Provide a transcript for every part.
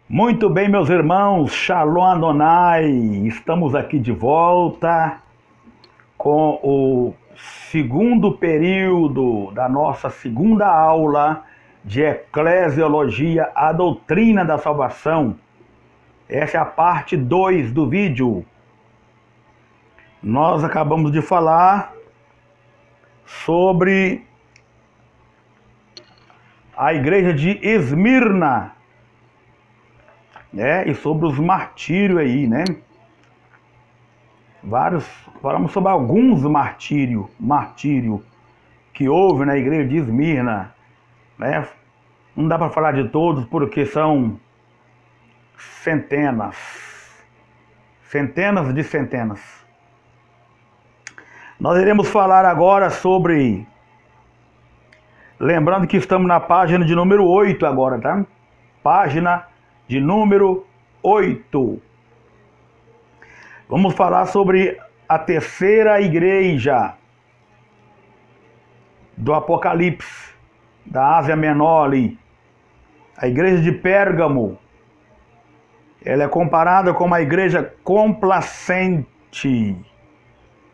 Muito bem, meus irmãos, Shalom Adonai, estamos aqui de volta com o segundo período da nossa segunda aula de Eclesiologia, a doutrina da salvação. Essa é a parte 2 do vídeo. Nós acabamos de falar sobre a igreja de Esmirna, e sobre os martírios aí, né? Falamos sobre alguns martírios que houve na igreja de Esmirna, né? Não dá para falar de todos porque são centenas de centenas. Nós iremos falar agora sobre, lembrando que estamos na página de número 8 agora, tá? Página de número 8. Vamos falar sobre a terceira igreja do Apocalipse, da Ásia Menor ali. A igreja de Pérgamo. Ela é comparada com uma igreja complacente.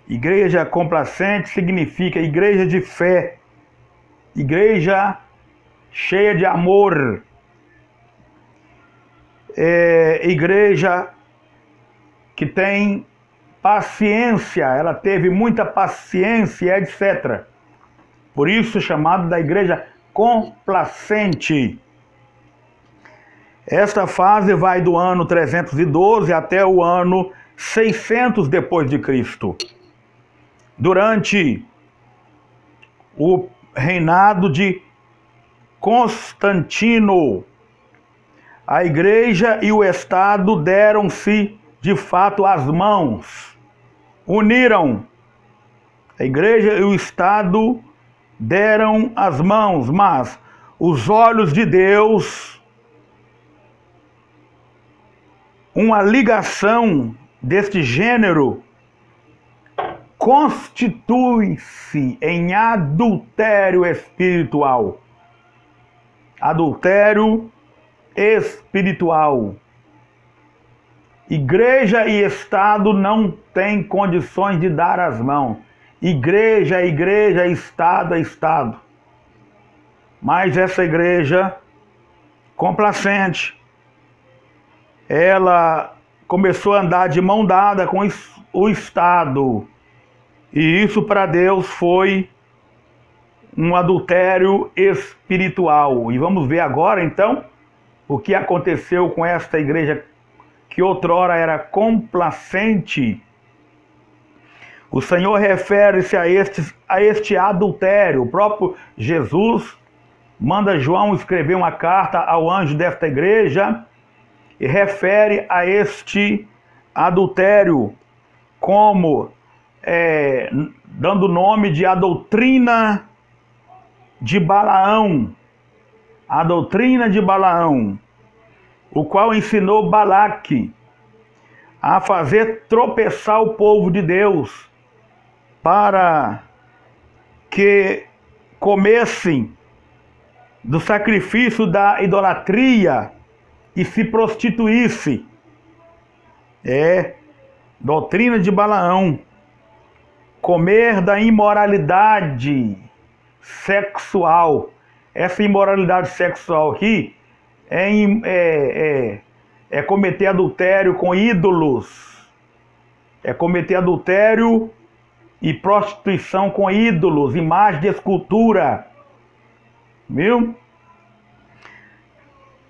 Igreja complacente significa igreja de fé. Igreja cheia de amor. Igreja que tem paciência, ela teve muita paciência, etc. Por isso chamado da igreja complacente. Esta fase vai do ano 312 até o ano 600 depois de Cristo. Durante o reinado de Constantino, a igreja e o Estado deram-se de fato as mãos, uniram. A igreja e o Estado deram as mãos, mas os olhos de Deus, uma ligação deste gênero, constitui-se em adultério espiritual. Adultério espiritual. Igreja e Estado não têm condições de dar as mãos. Igreja é igreja, Estado é Estado. Mas essa igreja complacente, ela começou a andar de mão dada com o Estado. E isso para Deus foi um adultério espiritual. E vamos ver agora então o que aconteceu com esta igreja que outrora era complacente. O Senhor refere-se a este adultério. O próprio Jesus manda João escrever uma carta ao anjo desta igreja e refere a este adultério como dando o nome de a doutrina de Balaão. A doutrina de Balaão, o qual ensinou Balaque a fazer tropeçar o povo de Deus para que comessem do sacrifício da idolatria e se prostituísse. Doutrina de Balaão. Comer da imoralidade sexual. Essa imoralidade sexual aqui é cometer adultério com ídolos. É cometer adultério e prostituição com ídolos, imagem de escultura. Viu?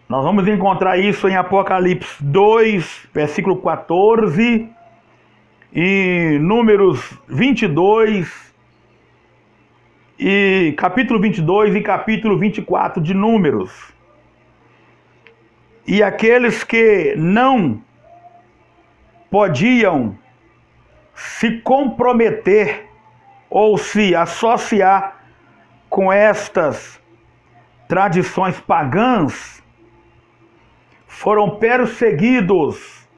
Nós vamos encontrar isso em Apocalipse 2, versículo 14, e Números 22, e capítulo 22 e capítulo 24 de Números. E aqueles que não podiam se comprometer ou se associar com estas tradições pagãs foram perseguidos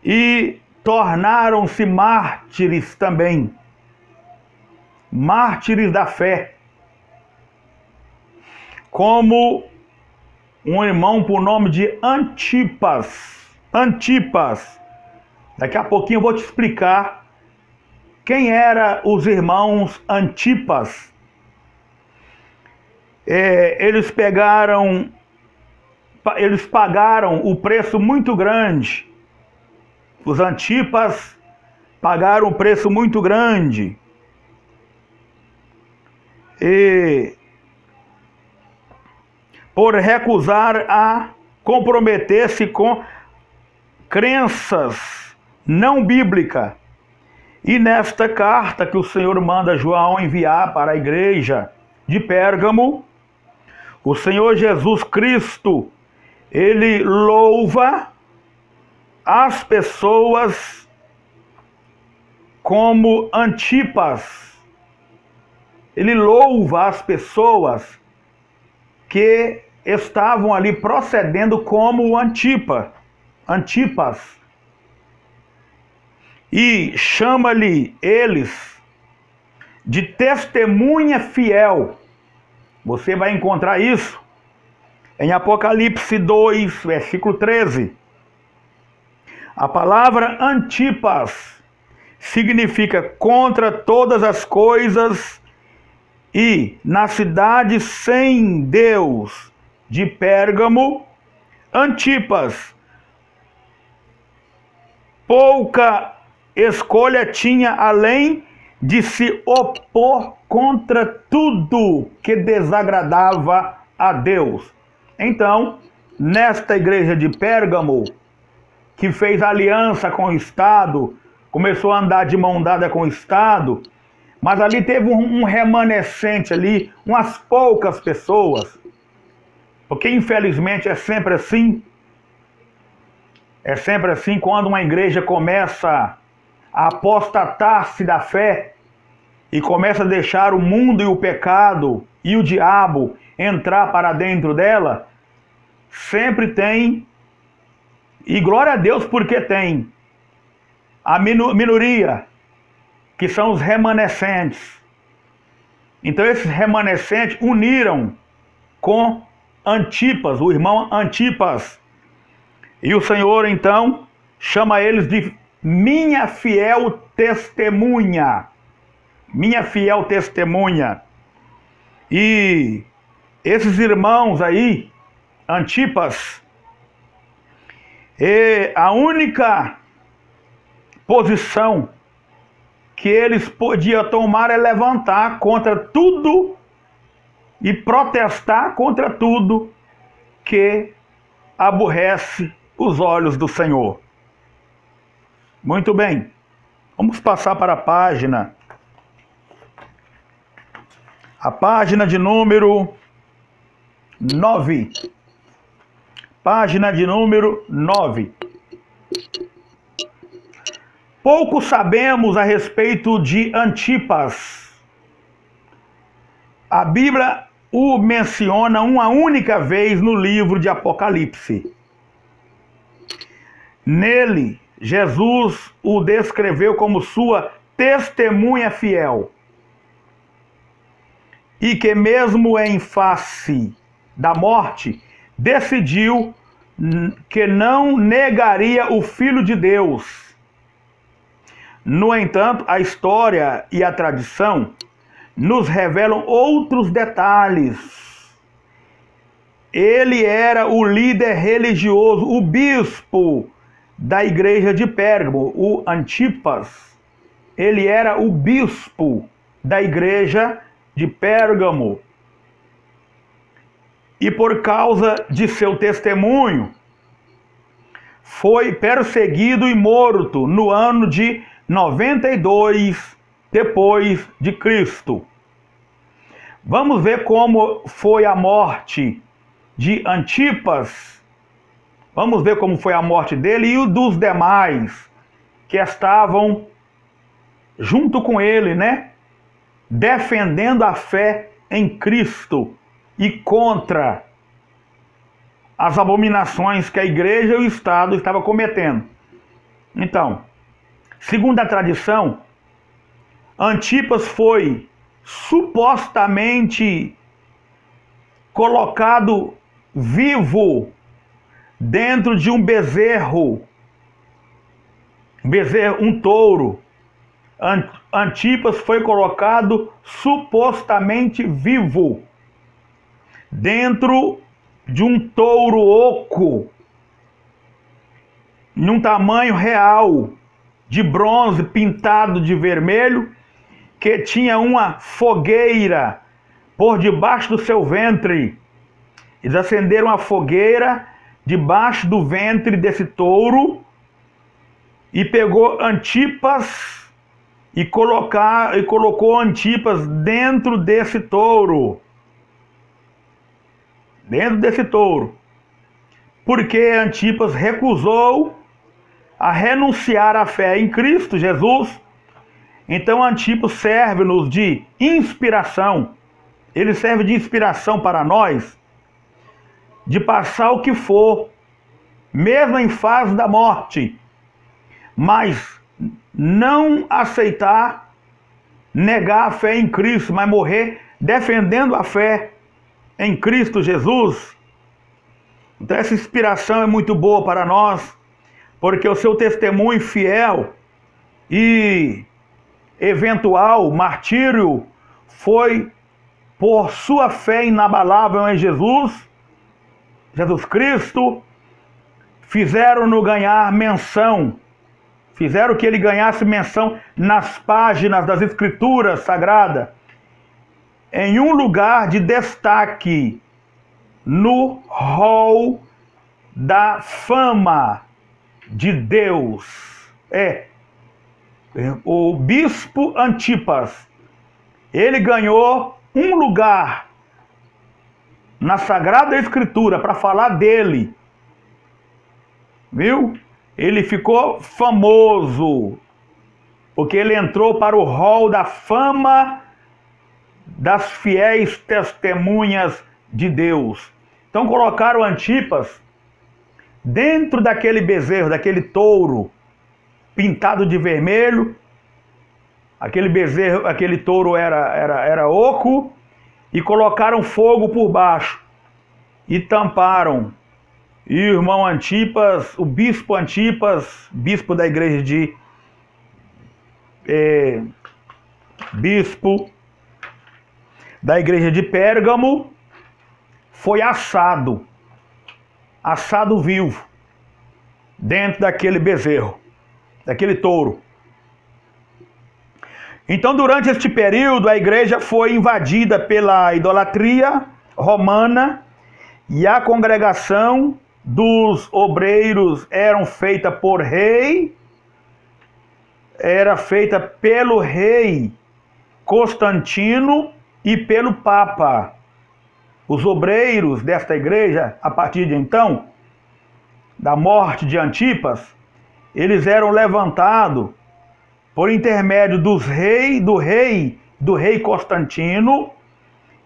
e tornaram-se mártires também. Mártires da fé. Como um irmão por nome de Antipas. Antipas. Daqui a pouquinho eu vou te explicar quem eram os irmãos Antipas. Eles pagaram o preço muito grande. Os Antipas pagaram um preço muito grande. E por recusar a comprometer-se com crenças não bíblicas. E nesta carta que o Senhor manda João enviar para a igreja de Pérgamo, o Senhor Jesus Cristo, ele louva as pessoas como Antipas. Ele louva as pessoas que estavam ali procedendo como Antipas. E chama-lhe eles de testemunha fiel. Você vai encontrar isso em Apocalipse 2, versículo 13. A palavra Antipas significa contra todas as coisas, e na cidade sem Deus de Pérgamo, Antipas pouca escolha tinha além de se opor contra tudo que desagradava a Deus. Então, nesta igreja de Pérgamo, que fez aliança com o Estado, começou a andar de mão dada com o Estado, mas ali teve um remanescente ali, umas poucas pessoas, porque infelizmente é sempre assim. É sempre assim quando uma igreja começa a apostatar-se da fé e começa a deixar o mundo e o pecado e o diabo entrar para dentro dela, sempre tem, e glória a Deus porque tem, a minoria, que são os remanescentes. Então esses remanescentes uniram com Antipas, o irmão Antipas. E o Senhor então chama eles de minha fiel testemunha. Minha fiel testemunha. E esses irmãos aí, Antipas, a única posição que eles podiam tomar é levantar contra tudo e protestar contra tudo que aborrece os olhos do Senhor. Muito bem, vamos passar para a página de número 9. Página de número 9. Pouco sabemos a respeito de Antipas. A Bíblia o menciona uma única vez no livro de Apocalipse. Nele, Jesus o descreveu como sua testemunha fiel. E que mesmo em face da morte, decidiu que não negaria o Filho de Deus. No entanto, a história e a tradição nos revelam outros detalhes. Ele era o líder religioso, o bispo da igreja de Pérgamo, o Antipas. Ele era o bispo da igreja de Pérgamo. E por causa de seu testemunho, foi perseguido e morto no ano de 92 depois de Cristo. Vamos ver como foi a morte de Antipas. Vamos ver como foi a morte dele e o dos demais que estavam junto com ele, né? Defendendo a fé em Cristo e contra as abominações que a igreja e o Estado estavam cometendo. Então, segundo a tradição, Antipas foi supostamente colocado vivo dentro de um bezerro, um touro. Antipas foi colocado supostamente vivo dentro de um touro oco, num tamanho real, de bronze pintado de vermelho, que tinha uma fogueira por debaixo do seu ventre. Eles acenderam a fogueira debaixo do ventre desse touro e pegou Antipas e colocou Antipas dentro desse touro. Dentro desse touro. Porque Antipas recusou a renunciar à fé em Cristo Jesus. Então Antipas serve-nos de inspiração. Ele serve de inspiração para nós, de passar o que for, mesmo em fase da morte, mas não aceitar, negar a fé em Cristo, mas morrer defendendo a fé em Cristo Jesus. Então essa inspiração é muito boa para nós, porque o seu testemunho fiel e eventual martírio foi por sua fé inabalável em Jesus Cristo. Fizeram-no ganhar menção, fizeram que ele ganhasse menção nas páginas das Escrituras Sagradas, em um lugar de destaque no hall da fama de Deus. O bispo Antipas, ele ganhou um lugar na Sagrada Escritura para falar dele, viu? Ele ficou famoso porque ele entrou para o hall da fama das fiéis testemunhas de Deus. Então colocaram Antipas dentro daquele bezerro, daquele touro pintado de vermelho. Aquele bezerro, aquele touro era oco, e colocaram fogo por baixo e tamparam. E o irmão Antipas, o bispo Antipas, bispo da igreja de Pérgamo, foi assado vivo dentro daquele bezerro, daquele touro. Então, durante este período, a igreja foi invadida pela idolatria romana e a congregação dos obreiros era feita pelo rei Constantino e pelo Papa. Os obreiros desta igreja, a partir de então, da morte de Antipas, eles eram levantados por intermédio do rei Constantino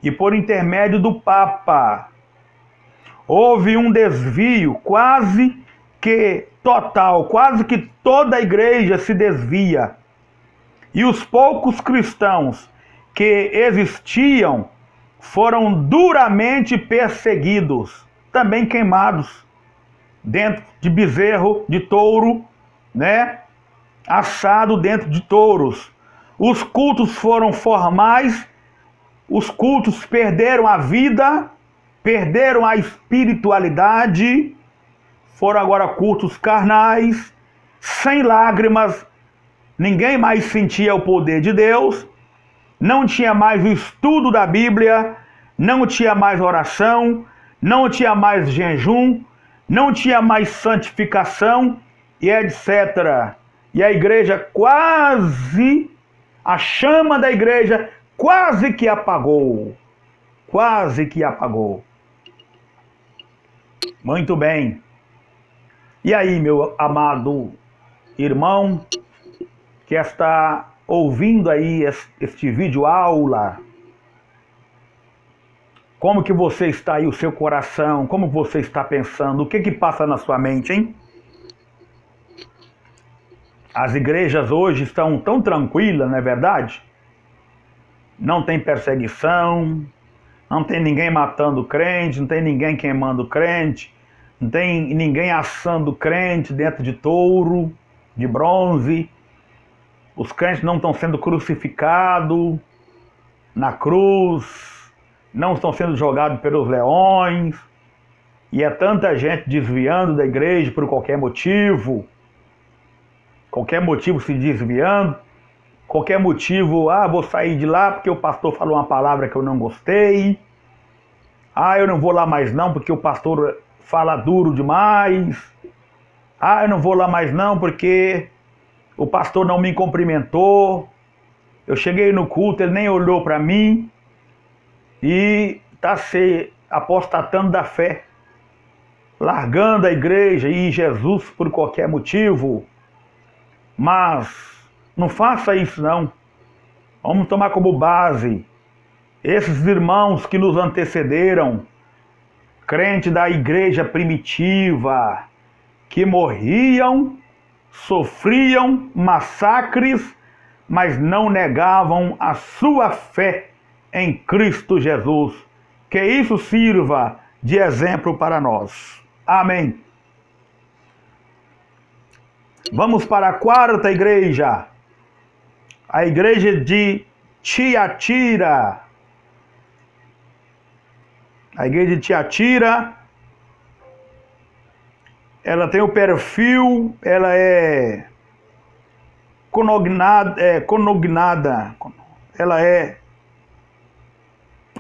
e por intermédio do Papa. Houve um desvio quase que total, quase que toda a igreja se desvia. E os poucos cristãos que existiam foram duramente perseguidos, também queimados dentro de bezerro, de touro, né? Assado dentro de touros. Os cultos foram formais, os cultos perderam a vida, perderam a espiritualidade, foram agora cultos carnais, sem lágrimas, ninguém mais sentia o poder de Deus, não tinha mais o estudo da Bíblia, não tinha mais oração, não tinha mais jejum, não tinha mais santificação e etc. E a igreja a chama da igreja quase que apagou. Quase que apagou. Muito bem. E aí, meu amado irmão, que está ouvindo aí este vídeo aula, como que você está aí, o seu coração, como você está pensando, o que que passa na sua mente, hein? As igrejas hoje estão tão tranquilas, não é verdade? Não tem perseguição, Não tem ninguém matando crente, não tem ninguém queimando crente, não tem ninguém assando crente dentro de touro, de bronze. Os crentes não estão sendo crucificados na cruz, não estão sendo jogados pelos leões. E é tanta gente desviando da igreja por qualquer motivo se desviando, qualquer motivo, vou sair de lá porque o pastor falou uma palavra que eu não gostei, eu não vou lá mais não porque o pastor fala duro demais, eu não vou lá mais não porque o pastor não me cumprimentou, eu cheguei no culto, ele nem olhou para mim, e está se apostatando da fé, largando a igreja e Jesus por qualquer motivo. Mas não faça isso não. Vamos tomar como base esses irmãos que nos antecederam, crente da igreja primitiva, que morriam, sofriam massacres, mas não negavam a sua fé em Cristo Jesus. Que isso sirva de exemplo para nós. Amém. Vamos para a quarta igreja. A igreja de Tiatira. A igreja de Tiatira, ela tem o perfil, ela é cognognada, ela é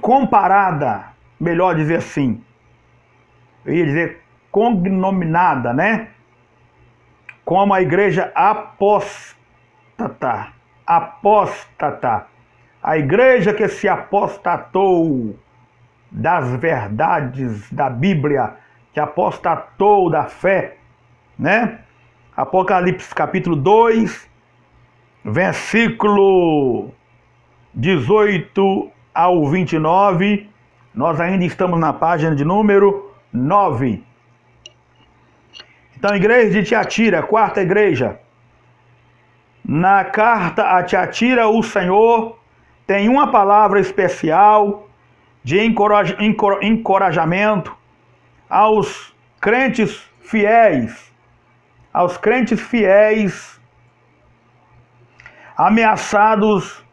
comparada, melhor dizer assim. Eu ia dizer cognominada, né? Como a igreja apóstata. A igreja que se apostatou das verdades da Bíblia, que apostatou da fé, né? Apocalipse capítulo 2, versículo 18 ao 29, nós ainda estamos na página de número 9. Então, igreja de Tiatira, quarta igreja. Na carta a Tiatira, o Senhor tem uma palavra especial de encorajamento aos crentes fiéis, ameaçados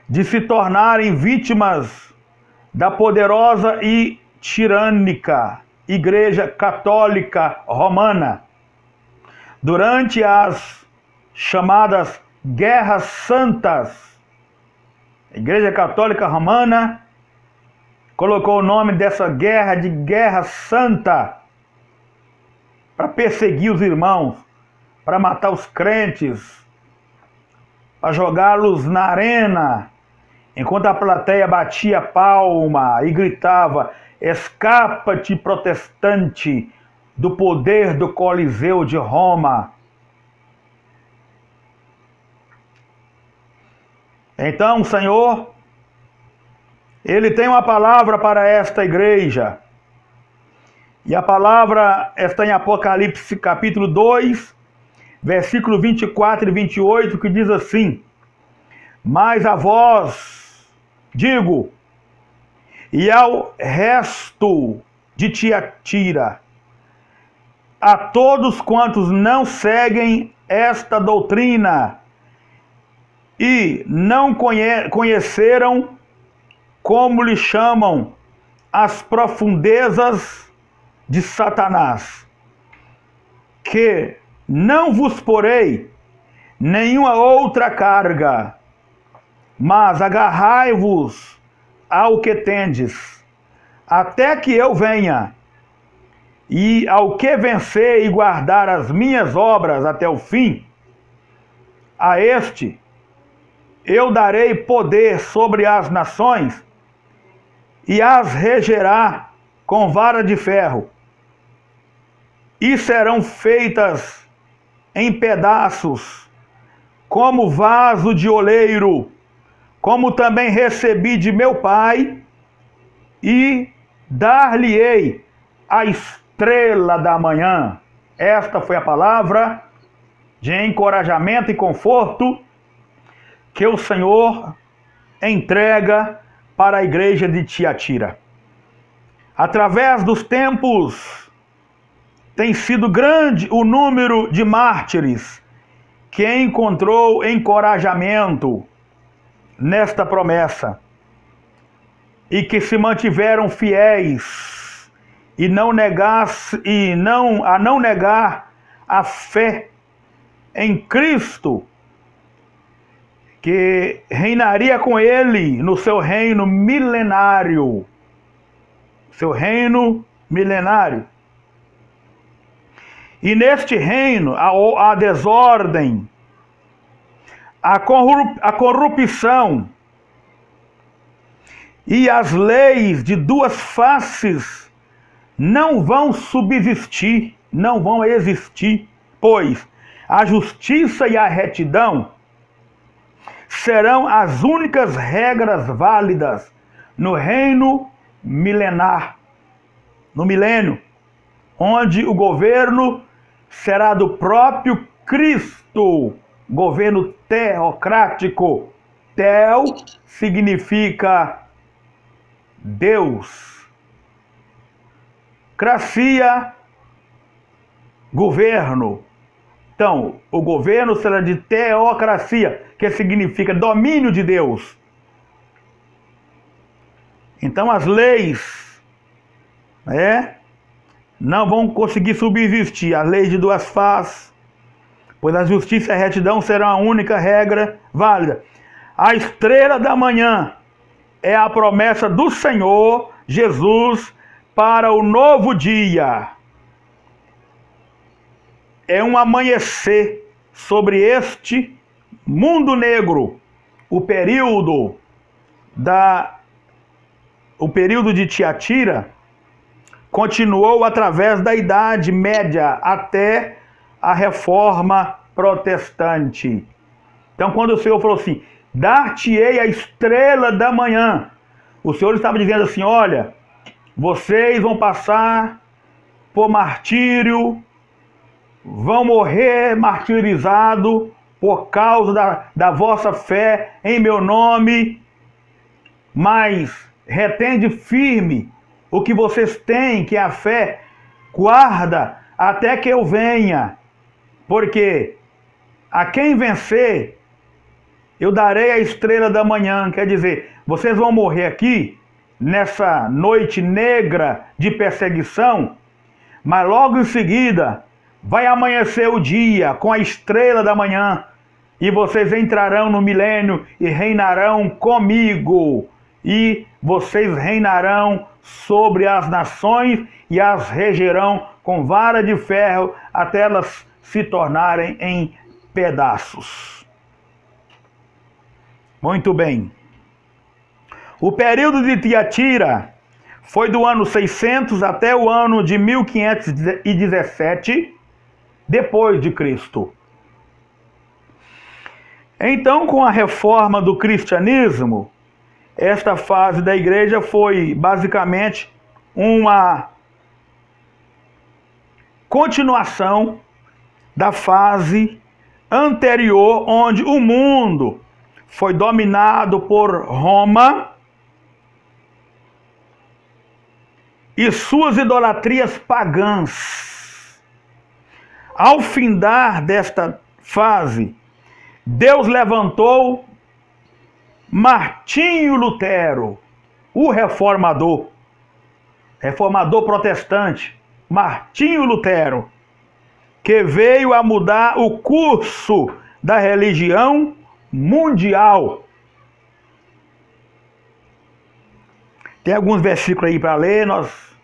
de se tornarem vítimas da poderosa e tirânica Igreja Católica Romana durante as chamadas Guerras Santas. A Igreja Católica Romana colocou o nome dessa guerra de Guerra Santa para perseguir os irmãos, para matar os crentes, para jogá-los na arena, enquanto a plateia batia palma e gritava: escapa-te, protestante, do poder do Coliseu de Roma. Então, o Senhor, Ele tem uma palavra para esta igreja. E a palavra está em Apocalipse capítulo 2, versículo 24 e 28, que diz assim: mas a vós digo, e ao resto de Tiatira, a todos quantos não seguem esta doutrina e não conheceram como lhe chamam as profundezas de Satanás, que não vos porei nenhuma outra carga, mas agarrai-vos ao que tendes, até que eu venha, e ao que vencer e guardar as minhas obras até o fim, a este eu darei poder sobre as nações, e as regerá com vara de ferro, e serão feitas em pedaços, como vaso de oleiro, como também recebi de meu Pai, e dar-lhe-ei a estrela da manhã. Esta foi a palavra de encorajamento e conforto que o Senhor entrega para a igreja de Tiatira. Através dos tempos, tem sido grande o número de mártires que encontrou encorajamento nesta promessa e que se mantiveram fiéis e não negar a fé em Cristo, que reinaria com ele no seu reino milenário. Seu reino milenário. E neste reino, a desordem, a corrupção e as leis de duas faces não vão subsistir, não vão existir, pois a justiça e a retidão serão as únicas regras válidas no reino milenar, no milênio, onde o governo será do próprio Cristo, governo teocrático. Teo significa Deus. Cracia, governo. Então, o governo será de teocracia, que significa domínio de Deus. Então, as leis não vão conseguir subsistir, as leis de duas faces, pois a justiça e a retidão serão a única regra válida. A estrela da manhã é a promessa do Senhor Jesus para o novo dia. É um amanhecer sobre este mundo negro. O período de Tiatira continuou através da Idade Média até a Reforma Protestante. Então, quando o Senhor falou assim, dar-te-ei a estrela da manhã, o Senhor estava dizendo assim, olha, vocês vão passar por martírio, vão morrer martirizado por causa da vossa fé em meu nome, mas retende firme o que vocês têm, que é a fé, guarda até que eu venha, porque a quem vencer, eu darei a estrela da manhã. Quer dizer, vocês vão morrer aqui, nessa noite negra de perseguição, mas logo em seguida vai amanhecer o dia com a estrela da manhã, e vocês entrarão no milênio e reinarão comigo, e vocês reinarão sobre as nações e as regerão com vara de ferro até elas se tornarem em pedaços. Muito bem. O período de Tiatira foi do ano 600 até o ano de 1517 depois de Cristo. Então, com a reforma do cristianismo, esta fase da igreja foi basicamente uma continuação da fase anterior, onde o mundo foi dominado por Roma e suas idolatrias pagãs. Ao findar desta fase, Deus levantou Martinho Lutero, o reformador protestante, Martinho Lutero, que veio a mudar o curso da religião mundial. Tem alguns versículos aí para ler, nós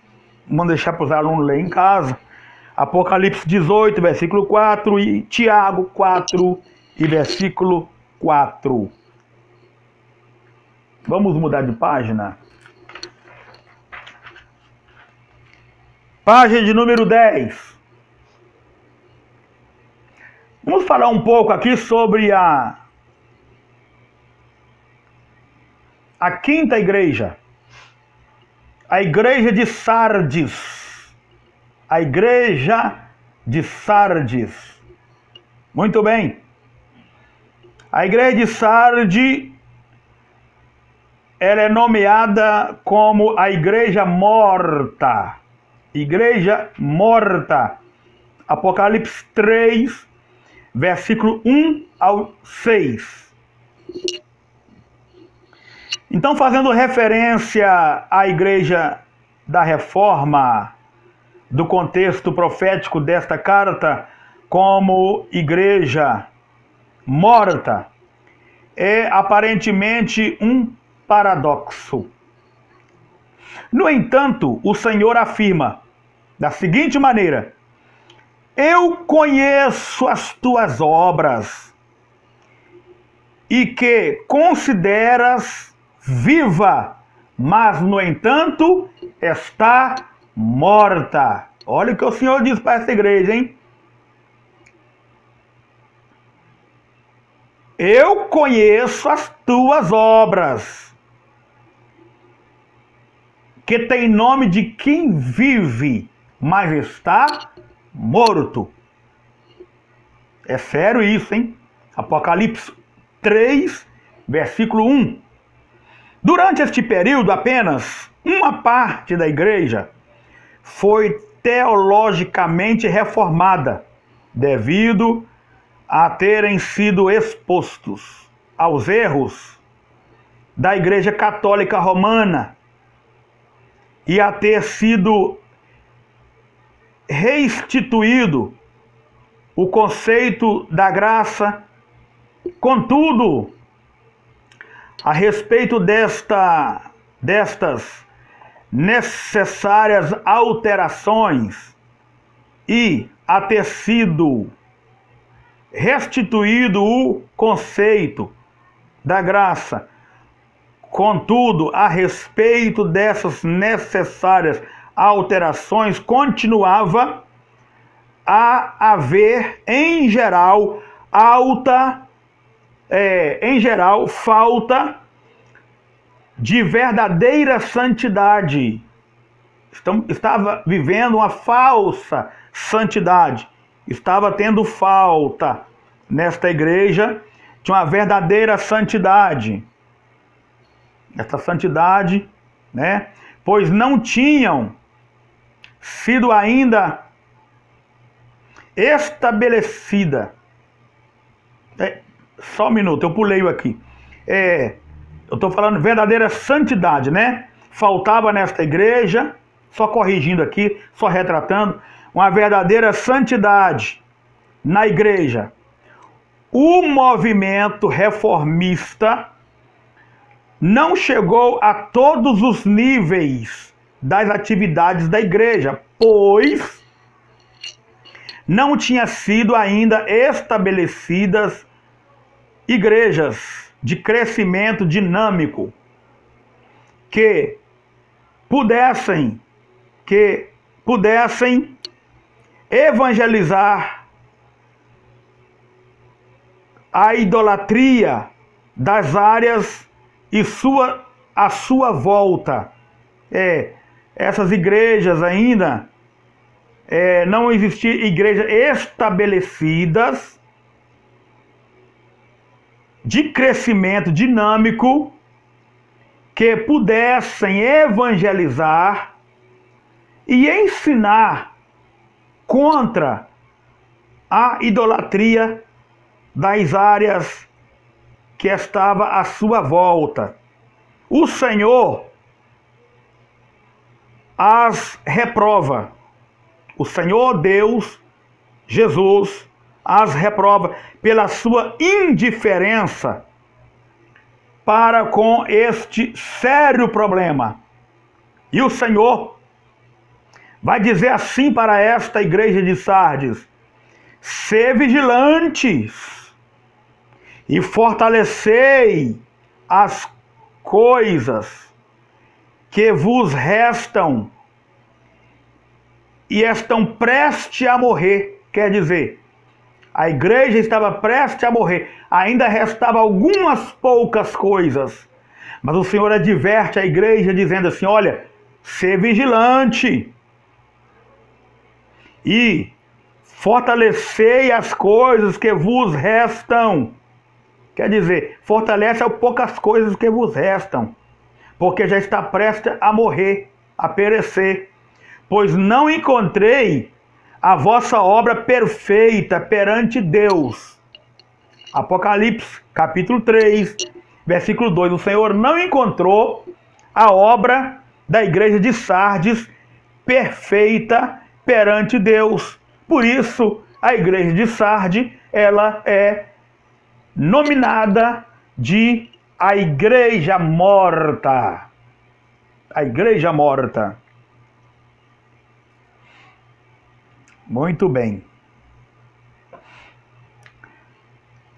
vamos deixar para os alunos ler em casa. Apocalipse 18, versículo 4, e Tiago 4 e versículo 4. Vamos mudar de página. Página de número 10. Vamos falar um pouco aqui sobre a quinta igreja. A igreja de Sardes. A igreja de Sardes. Muito bem. A igreja de Sardes ela é nomeada como a igreja morta. Igreja morta. Apocalipse 3, versículo 1 ao 6. Então, fazendo referência à igreja da Reforma, do contexto profético desta carta como igreja morta, é aparentemente um paradoxo. No entanto, o Senhor afirma da seguinte maneira: eu conheço as tuas obras e que consideras viva, mas, no entanto, está morta. Olha o que o Senhor diz para essa igreja, hein? Eu conheço as tuas obras, que tem nome de quem vive, mas está morto. É sério isso, hein? Apocalipse 3, versículo 1. Durante este período, apenas uma parte da igreja foi teologicamente reformada, devido a terem sido expostos aos erros da Igreja Católica Romana e a ter sido reinstituído o conceito da graça. Contudo, a respeito destas necessárias alterações e a ter sido restituído o conceito da graça, contudo, a respeito dessas necessárias alterações, continuava a haver, em geral, falta de verdadeira santidade. Estava vivendo uma falsa santidade. Estava tendo falta nesta igreja de uma verdadeira santidade. Essa santidade, né? Pois não tinham sido ainda estabelecida. Só um minuto, eu pulei aqui. Eu estou falando verdadeira santidade, né? Faltava nesta igreja, só corrigindo aqui, só retratando, uma verdadeira santidade na igreja. O movimento reformista não chegou a todos os níveis das atividades da igreja, pois não tinha sido ainda estabelecidas igrejas de crescimento dinâmico que pudessem evangelizar a idolatria das áreas e a sua volta. Essas igrejas ainda não existiam igrejas estabelecidas de crescimento dinâmico que pudessem evangelizar e ensinar contra a idolatria das áreas que estava à sua volta. O Senhor as reprova. O Senhor Deus, Jesus, as reprova pela sua indiferença para com este sério problema. E o Senhor vai dizer assim para esta igreja de Sardes: sê vigilantes e fortalecei as coisas que vos restam e estão prestes a morrer. Quer dizer, a igreja estava prestes a morrer, ainda restava algumas poucas coisas, mas o Senhor adverte a igreja dizendo assim: olha, sê vigilante e fortalecei as coisas que vos restam. Quer dizer, fortalece as poucas coisas que vos restam. porque já está prestes a morrer, a perecer, pois não encontrei a vossa obra perfeita perante Deus. Apocalipse, capítulo 3, versículo 2. O Senhor não encontrou a obra da igreja de Sardes perfeita perante Deus. Por isso, a igreja de Sardes, ela é nominada de a igreja morta. A igreja morta. Muito bem.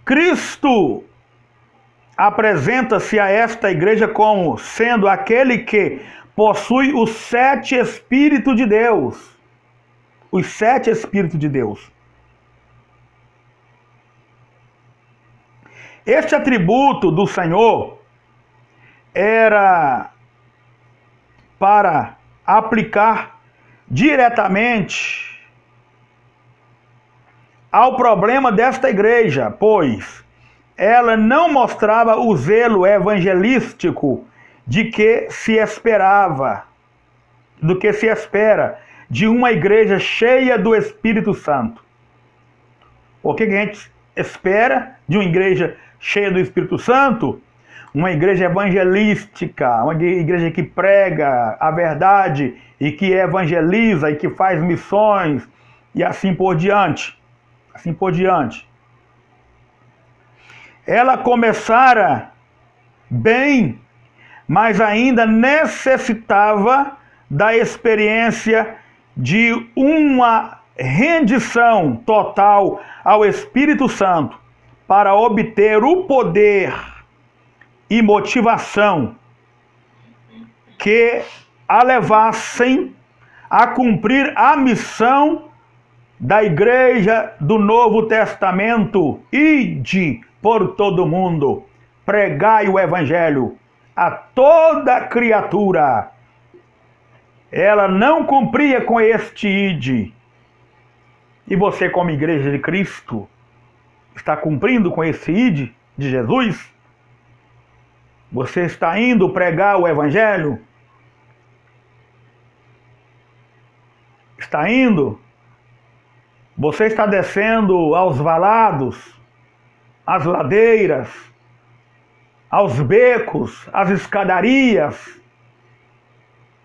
Cristo apresenta-se a esta igreja como sendo aquele que possui os 7 Espíritos de Deus. Os 7 Espíritos de Deus. Este atributo do Senhor era para aplicar diretamente ao problema desta igreja, pois ela não mostrava o zelo evangelístico de que se esperava, do que se espera de uma igreja cheia do Espírito Santo. O que a gente espera de uma igreja cheia do Espírito Santo? Uma igreja evangelística, uma igreja que prega a verdade e que evangeliza e que faz missões e assim por diante. Assim por diante. Ela começara bem, mas ainda necessitava da experiência de uma rendição total ao Espírito Santo para obter o poder e motivação que a levassem a cumprir a missão da igreja do Novo Testamento: ide por todo mundo, pregai o evangelho a toda criatura. Ela não cumpria com este ide. E você, como igreja de Cristo, está cumprindo com esse ide de Jesus? Você está indo pregar o evangelho? Está indo? Você está descendo aos valados, às ladeiras, aos becos, às escadarias,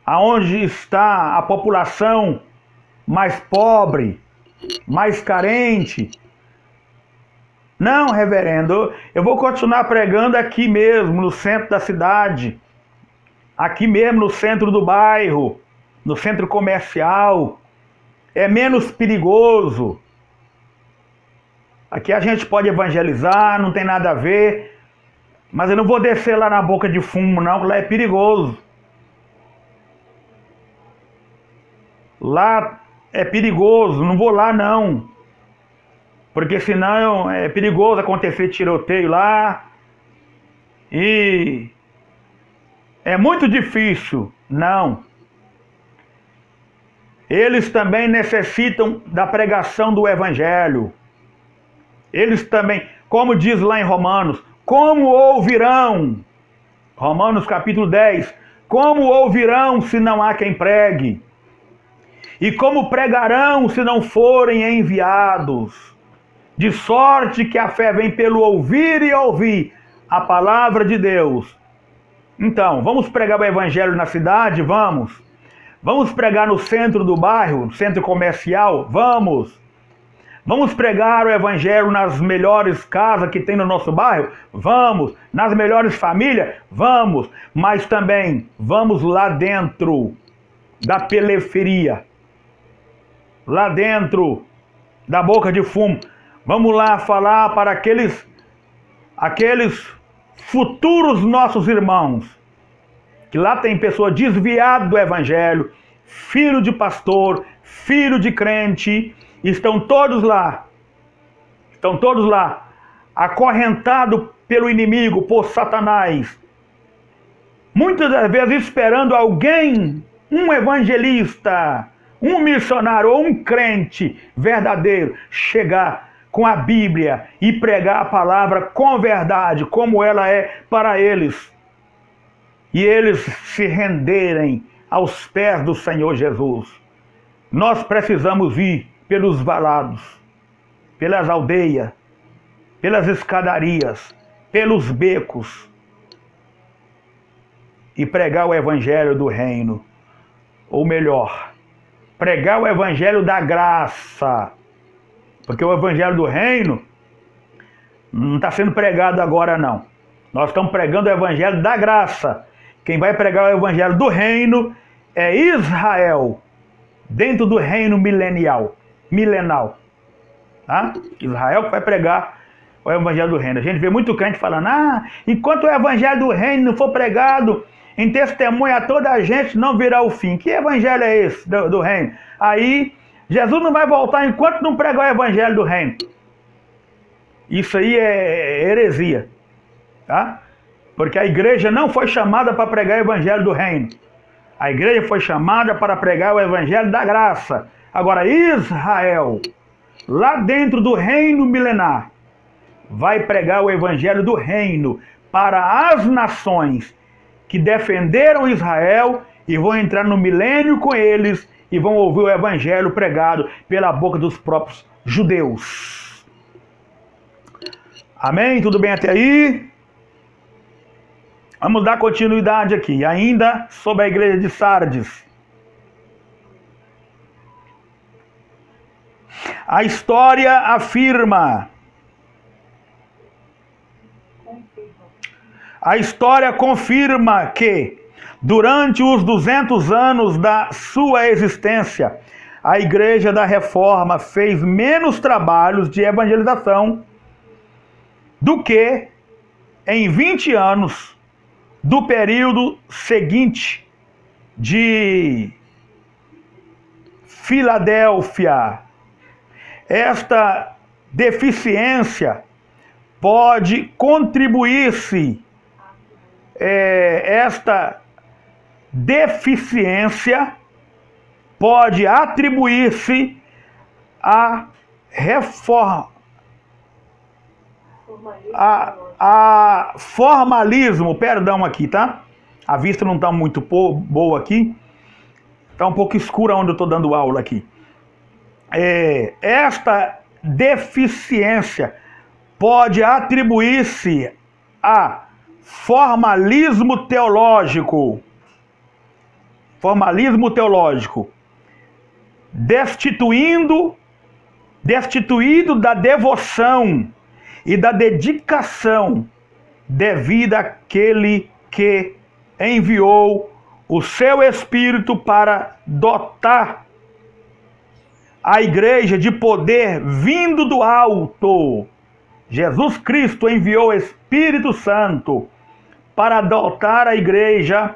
aonde está a população mais pobre, mais carente? Não, reverendo, eu vou continuar pregando aqui mesmo, no centro da cidade, aqui mesmo no centro do bairro, no centro comercial. É menos perigoso. Aqui a gente pode evangelizar, não tem nada a ver, mas eu não vou descer lá na boca de fumo, não, lá é perigoso. Lá é perigoso, não vou lá não, porque senão é perigoso acontecer tiroteio lá, e é muito difícil. Não. Eles também necessitam da pregação do evangelho. Eles também, como diz lá em Romanos, como ouvirão? Romanos capítulo 10. Como ouvirão se não há quem pregue? E como pregarão se não forem enviados? De sorte que a fé vem pelo ouvir e ouvir a palavra de Deus. Então, vamos pregar o evangelho na cidade? Vamos. Vamos pregar no centro do bairro, no centro comercial? Vamos. Vamos pregar o evangelho nas melhores casas que tem no nosso bairro? Vamos. Nas melhores famílias? Vamos. Mas também vamos lá dentro da periferia, lá dentro da boca de fumo. Vamos lá falar para aqueles futuros nossos irmãos, que lá tem pessoa desviada do evangelho, filho de pastor, filho de crente, estão todos lá, acorrentados pelo inimigo, por Satanás, muitas das vezes esperando alguém, um evangelista, um missionário ou um crente verdadeiro, chegar com a Bíblia e pregar a palavra com verdade, como ela é para eles. e eles se renderem aos pés do Senhor Jesus. Nós precisamos ir pelos valados, pelas aldeias, pelas escadarias, pelos becos e pregar o evangelho do reino. Ou melhor, pregar o evangelho da graça. Porque o evangelho do reino não está sendo pregado agora, não. Nós estamos pregando o evangelho da graça. Quem vai pregar o evangelho do reino é Israel, dentro do reino milenal. Tá? Israel que vai pregar o evangelho do reino. A gente vê muito crente falando, enquanto o evangelho do reino não for pregado em testemunho a toda a gente, não virá o fim. Que evangelho é esse do reino? Aí, Jesus não vai voltar enquanto não pregar o evangelho do reino. Isso aí é heresia. Tá? Porque a igreja não foi chamada para pregar o evangelho do reino. A igreja foi chamada para pregar o evangelho da graça. Agora, Israel, lá dentro do reino milenar, vai pregar o evangelho do reino para as nações que defenderam Israel e vão entrar no milênio com eles e vão ouvir o evangelho pregado pela boca dos próprios judeus. Amém? Tudo bem até aí? Vamos dar continuidade aqui, ainda sobre a igreja de Sardes. A história afirma. A história confirma que, durante os 200 anos da sua existência, a Igreja da Reforma fez menos trabalhos de evangelização do que em 20 anos do período seguinte de Filadélfia. Esta deficiência pode contribuir-se, esta deficiência pode atribuir-se a formalismo, perdão aqui, tá? A vista não está muito boa aqui, está um pouco escura onde eu estou dando aula aqui. Esta deficiência pode atribuir-se a formalismo teológico, destituído da devoção e da dedicação devida àquele que enviou o seu Espírito para dotar a igreja de poder vindo do alto. Jesus Cristo enviou o Espírito Santo para dotar a igreja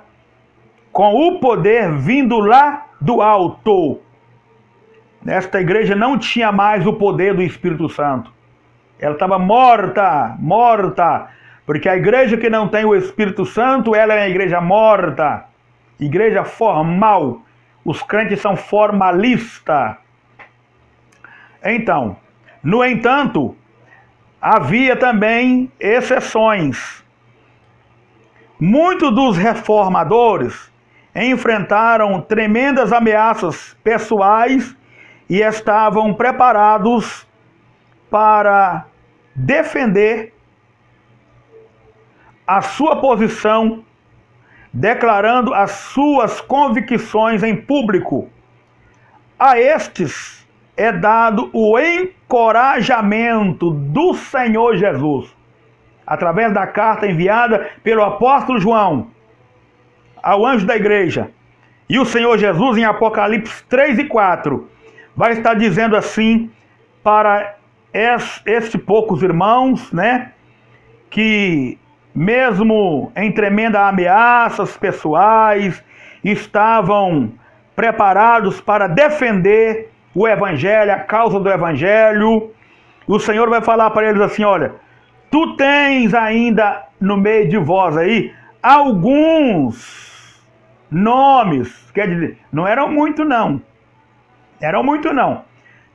com o poder vindo lá do alto. Esta igreja não tinha mais o poder do Espírito Santo. Ela estava morta, porque a igreja que não tem o Espírito Santo, ela é uma igreja morta, igreja formal. Os crentes são formalistas. Então, no entanto, havia também exceções. Muitos dos reformadores enfrentaram tremendas ameaças pessoais e estavam preparados para defender a sua posição, declarando as suas convicções em público. A estes é dado o encorajamento do Senhor Jesus, através da carta enviada pelo apóstolo João ao anjo da igreja. E o Senhor Jesus, em Apocalipse 3 e 4, vai estar dizendo assim para estes poucos irmãos, né, que mesmo em tremenda ameaças pessoais, estavam preparados para defender o evangelho, a causa do evangelho. O Senhor vai falar para eles assim: olha, tu tens ainda no meio de vós aí alguns nomes, quer dizer, não eram muito não,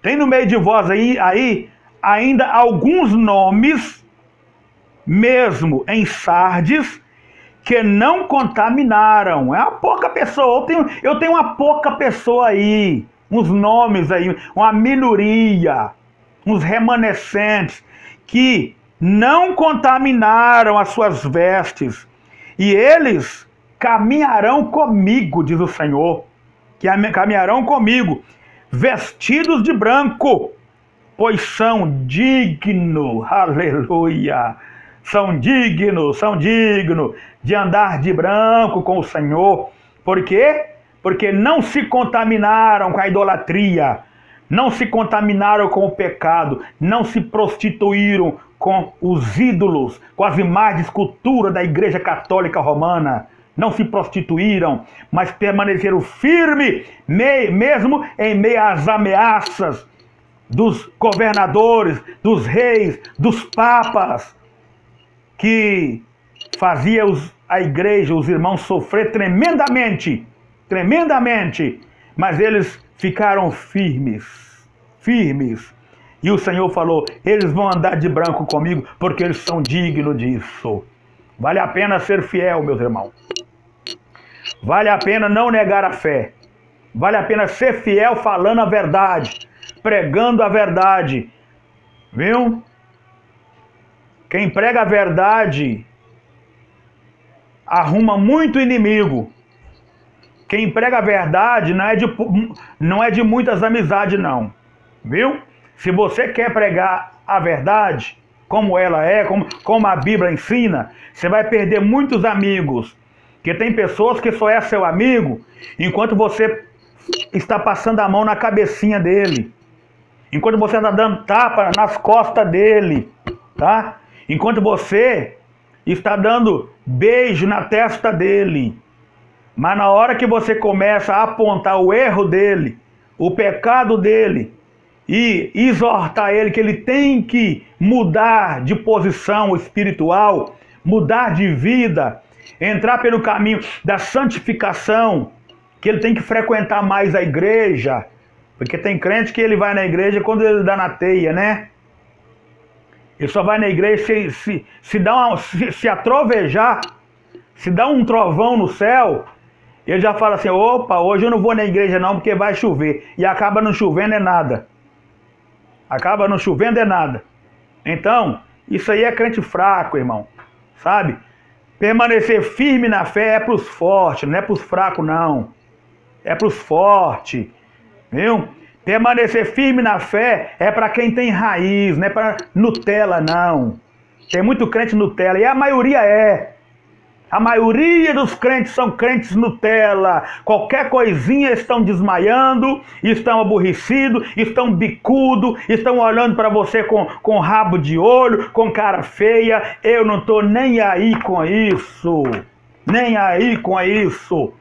tem no meio de vós aí ainda alguns nomes, mesmo em Sardes, que não contaminaram. É uma pouca pessoa. Eu tenho uma pouca pessoa aí, uns nomes aí, uma minoria, uns remanescentes que não contaminaram as suas vestes, e eles caminharão comigo, diz o Senhor, que caminharão comigo, vestidos de branco, pois são dignos, aleluia, são dignos de andar de branco com o Senhor. Por quê? Porque não se contaminaram com a idolatria, não se contaminaram com o pecado, não se prostituíram com os ídolos, com as imagens de escultura da Igreja Católica Romana. Não se prostituíram, mas permaneceram firmes, mesmo em meio às ameaças dos governadores, dos reis, dos papas, que fazia a igreja, os irmãos, sofrer tremendamente, mas eles ficaram firmes. E o Senhor falou, eles vão andar de branco comigo, porque eles são dignos disso. Vale a pena ser fiel, meus irmãos. Vale a pena não negar a fé. Vale a pena ser fiel falando a verdade, pregando a verdade. Viu? Quem prega a verdade arruma muito inimigo. Quem prega a verdade não é de muitas amizades, não. Viu? Se você quer pregar a verdade, como ela é, como a Bíblia ensina, você vai perder muitos amigos. Porque tem pessoas que só é seu amigo enquanto você está passando a mão na cabecinha dele. Enquanto você está dando tapa nas costas dele. Tá? Enquanto você está dando beijo na testa dele. Mas na hora que você começa a apontar o erro dele, o pecado dele, e exortar ele que ele tem que mudar de posição espiritual, mudar de vida, entrar pelo caminho da santificação, que ele tem que frequentar mais a igreja, porque tem crente que ele vai na igreja quando ele dá na teia, né? Ele só vai na igreja se atrovejar, se dá um trovão no céu, ele já fala assim, opa, hoje eu não vou na igreja não porque vai chover. E acaba não chovendo é nada. Acaba não chovendo é nada. Então, isso aí é crente fraco, irmão. Sabe? Permanecer firme na fé é para os fortes, não é para os fracos não. É para os fortes. Viu? Permanecer firme na fé é para quem tem raiz, não é para Nutella não. Tem muito crente Nutella e a maioria é. A maioria dos crentes são crentes Nutella. Qualquer coisinha estão desmaiando, estão aborrecidos, estão bicudos, estão olhando para você com rabo de olho, com cara feia. Eu não estou nem aí com isso. Nem aí com isso.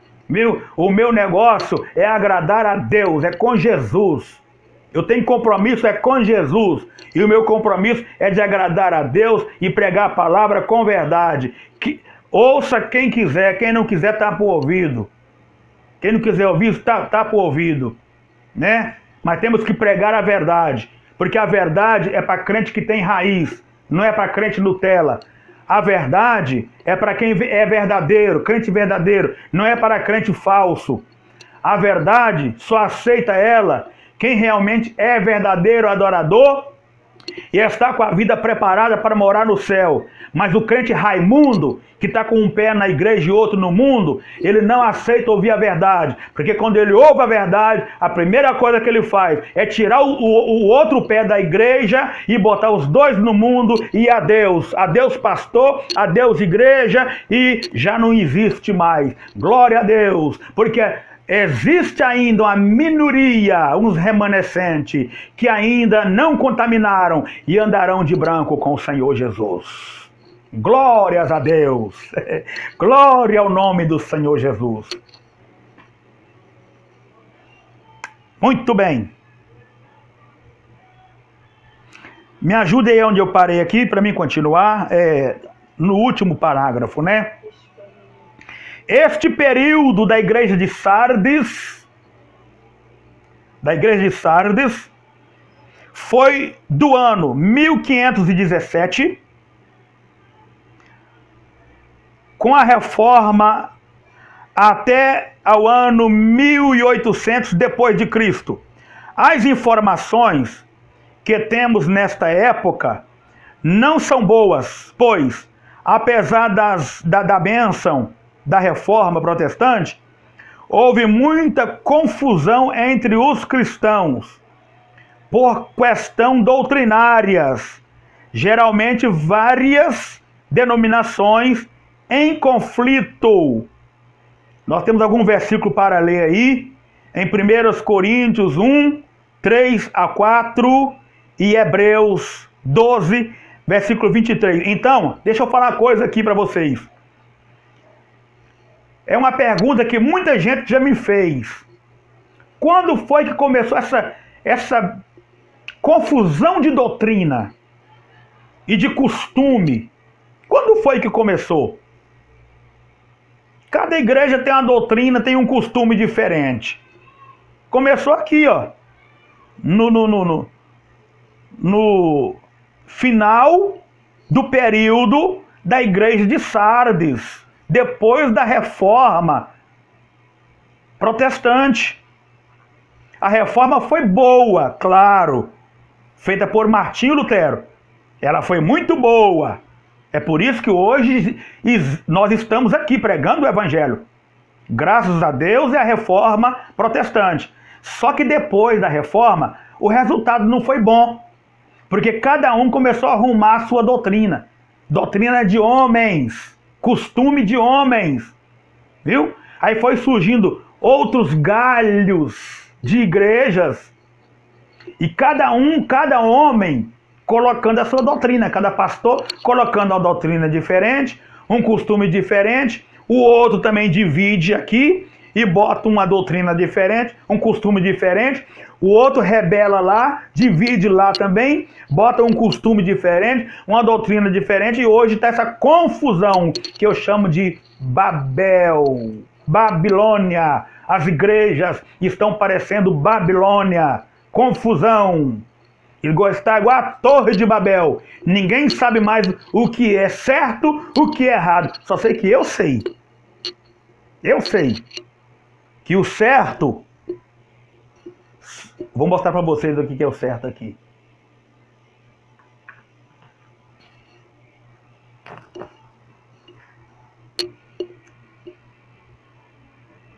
O meu negócio é agradar a Deus, é com Jesus. Eu tenho compromisso, é com Jesus. E o meu compromisso é de agradar a Deus e pregar a palavra com verdade. Ouça quem quiser, quem não quiser tá por ouvido. Quem não quiser ouvir, tá por ouvido. Né? Mas temos que pregar a verdade. Porque a verdade é para crente que tem raiz, não é para crente Nutella. A verdade é para quem é verdadeiro, crente verdadeiro, não é para crente falso. A verdade só aceita ela quem realmente é verdadeiro adorador e está com a vida preparada para morar no céu. Mas o crente Raimundo, que está com um pé na igreja e outro no mundo, ele não aceita ouvir a verdade. Porque quando ele ouve a verdade, a primeira coisa que ele faz é tirar o outro pé da igreja e botar os dois no mundo e adeus. Adeus pastor, adeus igreja, e já não existe mais. Glória a Deus, porque existe ainda uma minoria, uns remanescentes, que ainda não contaminaram e andarão de branco com o Senhor Jesus. Glórias a Deus. Glória ao nome do Senhor Jesus. Muito bem. Me ajude aí onde eu parei aqui, para mim continuar. No último parágrafo, né? Este período da igreja de Sardes, foi do ano 1517 com a reforma até ao ano 1800 depois de Cristo. As informações que temos nesta época não são boas, pois, apesar da bênção da reforma protestante, houve muita confusão entre os cristãos por questão doutrinárias, geralmente várias denominações em conflito. Nós temos algum versículo para ler aí, em 1 Coríntios 1, 3 a 4 e Hebreus 12, versículo 23. Então, deixa eu falar uma coisa aqui para vocês. É uma pergunta que muita gente já me fez. Quando foi que começou essa confusão de doutrina e de costume? Quando foi que começou? Cada igreja tem uma doutrina, tem um costume diferente. Começou aqui, ó. No final do período da igreja de Sardes, depois da reforma protestante. A reforma foi boa, claro, feita por Martinho Lutero. Ela foi muito boa. É por isso que hoje nós estamos aqui pregando o evangelho. Graças a Deus é a reforma protestante. Só que depois da reforma, o resultado não foi bom. Porque cada um começou a arrumar a sua doutrina. Doutrina de homens. Costume de homens. Viu? Aí foi surgindo outros galhos de igrejas. E cada homem colocando a sua doutrina. Cada pastor colocando uma doutrina diferente, um costume diferente. O outro também divide aqui e bota uma doutrina diferente, um costume diferente. O outro rebela lá, divide lá também, bota um costume diferente, uma doutrina diferente. E hoje está essa confusão que eu chamo de Babel, Babilônia. As igrejas estão parecendo Babilônia. Confusão. Está igual a Torre de Babel. Ninguém sabe mais o que é certo, o que é errado. Só sei que eu sei. Eu sei que o certo... Vou mostrar para vocês o que é o certo aqui.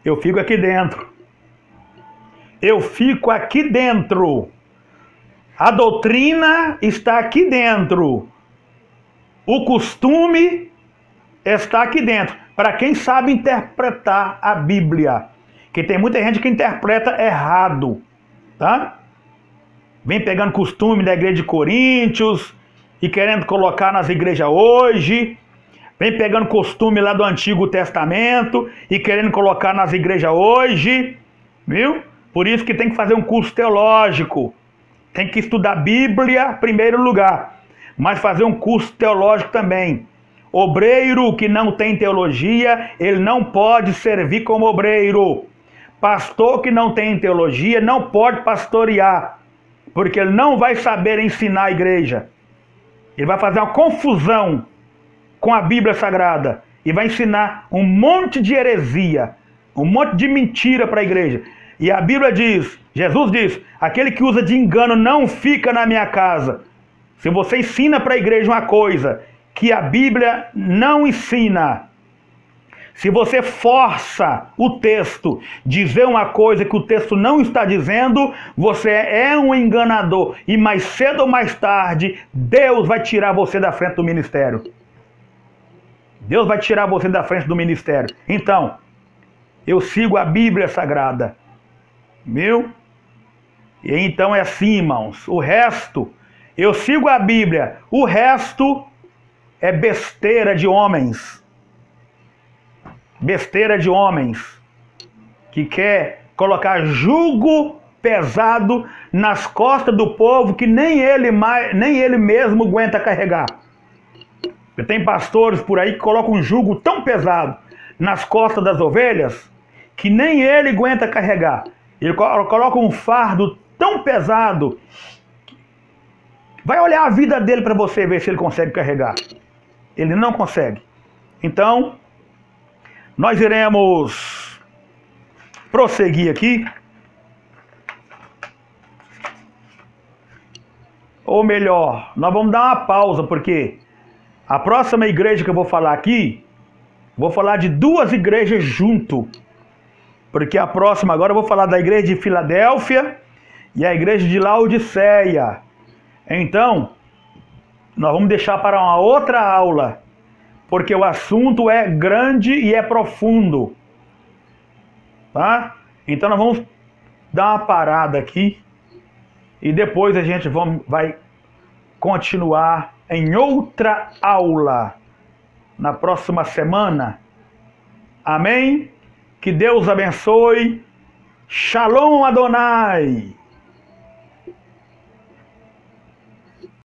Eu fico aqui dentro. Eu fico aqui dentro. A doutrina está aqui dentro. O costume está aqui dentro. Para quem sabe interpretar a Bíblia. Que tem muita gente que interpreta errado. Tá? Vem pegando costume da igreja de Coríntios e querendo colocar nas igrejas hoje. Vem pegando costume lá do Antigo Testamento e querendo colocar nas igrejas hoje. Viu? Por isso que tem que fazer um curso teológico. Tem que estudar Bíblia em primeiro lugar, mas fazer um curso teológico também. Obreiro que não tem teologia, ele não pode servir como obreiro. Pastor que não tem teologia não pode pastorear, porque ele não vai saber ensinar a igreja. Ele vai fazer uma confusão com a Bíblia Sagrada e vai ensinar um monte de heresia, um monte de mentira para a igreja. E a Bíblia diz, Jesus diz, aquele que usa de engano não fica na minha casa. Se você ensina para a igreja uma coisa que a Bíblia não ensina, se você força o texto dizer uma coisa que o texto não está dizendo, você é um enganador. E mais cedo ou mais tarde, Deus vai tirar você da frente do ministério. Deus vai tirar você da frente do ministério. Então, eu sigo a Bíblia Sagrada. Viu? E então é assim, irmãos. O resto, eu sigo a Bíblia. O resto é besteira de homens. Besteira de homens que quer colocar jugo pesado nas costas do povo que nem ele mesmo aguenta carregar. Tem pastores por aí que colocam um jugo tão pesado nas costas das ovelhas que nem ele aguenta carregar. Ele coloca um fardo tão pesado. Vai olhar a vida dele para você ver se ele consegue carregar. Ele não consegue. Então, Nós iremos prosseguir aqui. Ou melhor, nós vamos dar uma pausa, porque a próxima igreja que eu vou falar aqui, vou falar de duas igrejas junto. Porque a próxima agora eu vou falar da igreja de Filadélfia e a igreja de Laodiceia. Então, nós vamos deixar para uma outra aula, porque o assunto é grande e é profundo. Tá? Então nós vamos dar uma parada aqui e depois a gente vai continuar em outra aula na próxima semana. Amém? Que Deus abençoe. Shalom Adonai.